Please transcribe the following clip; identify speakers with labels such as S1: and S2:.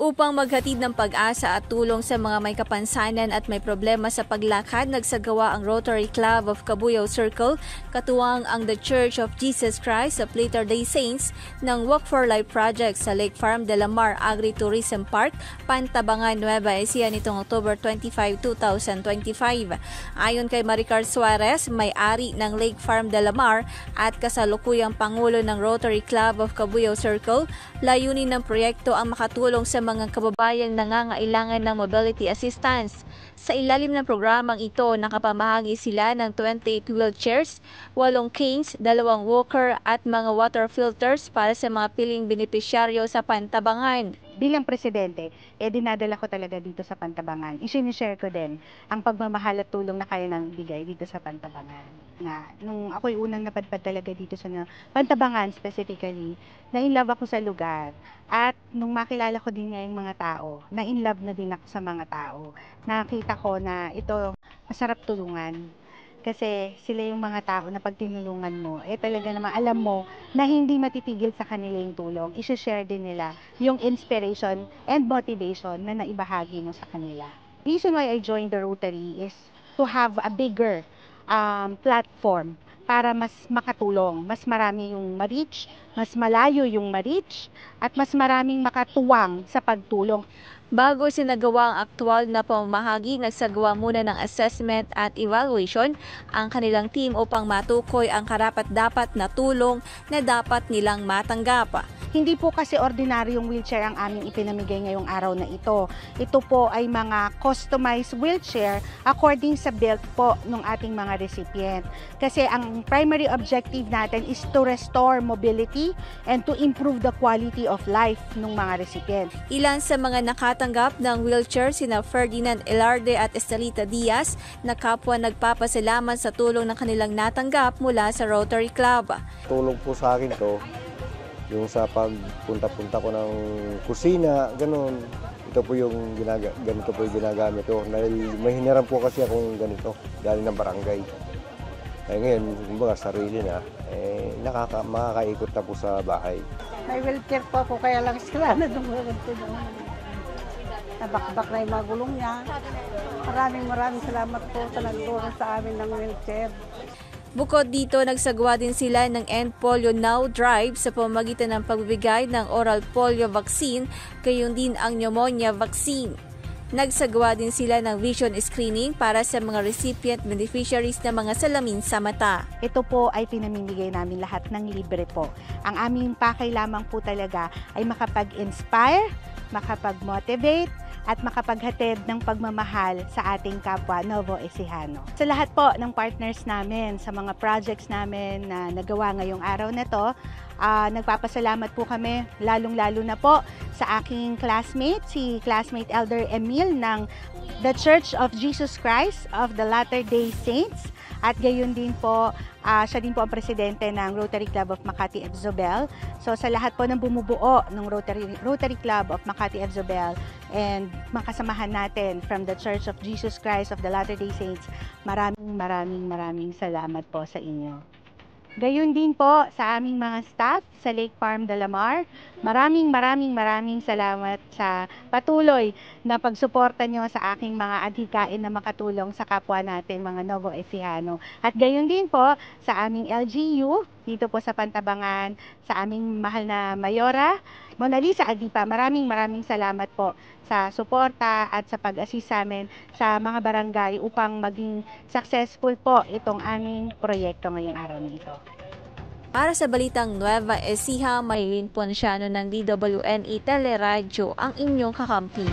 S1: Upang maghatid ng pag-asa at tulong sa mga may kapansanan at may problema sa paglakad, nagsagawa ang Rotary Club of Cabuyao Circle, katuwang ang The Church of Jesus Christ of Latter-day Saints ng Walk for Life Project sa Lake Farm de la Mar Agri-Tourism Park, Pantabangan, Nueva Ecija nitong October 25, 2025. Ayon kay Maricar Suarez, may-ari ng Lake Farm de la Mar at kasalukuyang Pangulo ng Rotary Club of Cabuyao Circle, layunin ng proyekto ang makatulong sa mga kababayang nangangailangan ng mobility assistance. Sa ilalim ng programang ito, nakapamahagi sila ng 28 wheelchairs, 8 canes, 2 walker at mga water filters para sa mga piling benepisyaryo sa Pantabangan.
S2: Bilang presidente, dinadala ko talaga dito sa Pantabangan. I-share ko din ang pagmamahal at tulong na kaya nang bigay dito sa Pantabangan. Nung ako'y unang napadpad talaga dito sa Pantabangan specifically, na-inlove ako sa lugar. At nung makilala ko din nga yung mga tao, na-inlove na din ako sa mga tao. Nakita ko na ito, masarap tulungan. Kasi sila yung mga tao na pag tinulungan mo, talaga naman alam mo na hindi matitigil sa kanila yung tulong. I-share din nila yung inspiration and motivation na naibahagi mo sa kanila. Reason why I joined the Rotary is to have a bigger platform para mas makatulong, mas marami yung ma-reach, mas malayo yung ma-reach, at mas maraming makatuwang sa pagtulong.
S1: Bago sinagawa ang aktwal na pamamahagi, nagsagawa muna ng assessment at evaluation ang kanilang team upang matukoy ang karapat-dapat na tulong na dapat nilang matanggap.
S2: Hindi po kasi ordinaryong wheelchair ang aming ipinamigay ngayong araw na ito. Ito po ay mga customized wheelchair according sa build po ng ating mga recipient. Kasi ang primary objective natin is to restore mobility and to improve the quality of life ng mga recipient.
S1: Ilan sa mga nakatanggap ng wheelchair sina Ferdinand Elarde at Estelita Diaz na kapwa nagpapasalamat sa tulong na kanilang natanggap mula sa Rotary Club.
S3: Tulong po sa akin to, yung sa pagpunta-punta ko ng kusina, ganun. Ito po yung ganito po yung ginagamit ko. May hiniram po kasi akong ganito, galing ng barangay. Ngayon, kumbaga sarili na, makakaikot na po sa bahay.
S4: May wheelchair po ako, kaya lang sila na dumulunto naman. Nabakbak na yung mga gulong niya. Maraming salamat po sa nagtulong sa amin ng wheelchair.
S1: Bukod dito, nagsagawa din sila ng End Polio Now Drive sa pamamagitan ng pagbibigay ng oral polio vaccine, gayon din ang pneumonia vaccine. Nagsagawa din sila ng vision screening para sa mga recipient beneficiaries na mga salamin sa mata.
S2: Ito po ay pinamimigay namin lahat ng libre po. Ang aming pakay lamang po talaga ay makapag-inspire, makapag-motivate, at makapaghatid ng pagmamahal sa ating kapwa Novo Ecijano. Sa lahat po ng partners namin, sa mga projects namin na nagawa ngayong araw na to, nagpapasalamat po kami lalong-lalo na po sa aking classmate, si classmate Elder Emil ng The Church of Jesus Christ of the Latter-day Saints. At gayon din po, siya din po ang presidente ng Rotary Club of Makati F. Zobel. So sa lahat po ng bumubuo ng Rotary Club of Makati F. Zobel and makasamahan natin from the Church of Jesus Christ of the Latter-day Saints, maraming salamat po sa inyo. Gayon din po sa aming mga staff sa Lake Farm de la Mar. Maraming salamat sa patuloy na pagsuporta nyo sa aking mga adhikain na makatulong sa kapwa natin mga Novo Ecijano. At gayon din po sa aming LGU dito po sa Pantabangan, sa aming mahal na Mayora, Mona Lisa Agipa. Maraming salamat po sa suporta at sa pag-assist sa amin sa mga barangay upang maging successful po itong aming proyekto ngayong araw na ito.
S1: Para sa Balitang Nueva Ecija, Maylin Ponciano ng DWNE Teleradyo ang inyong kakampi.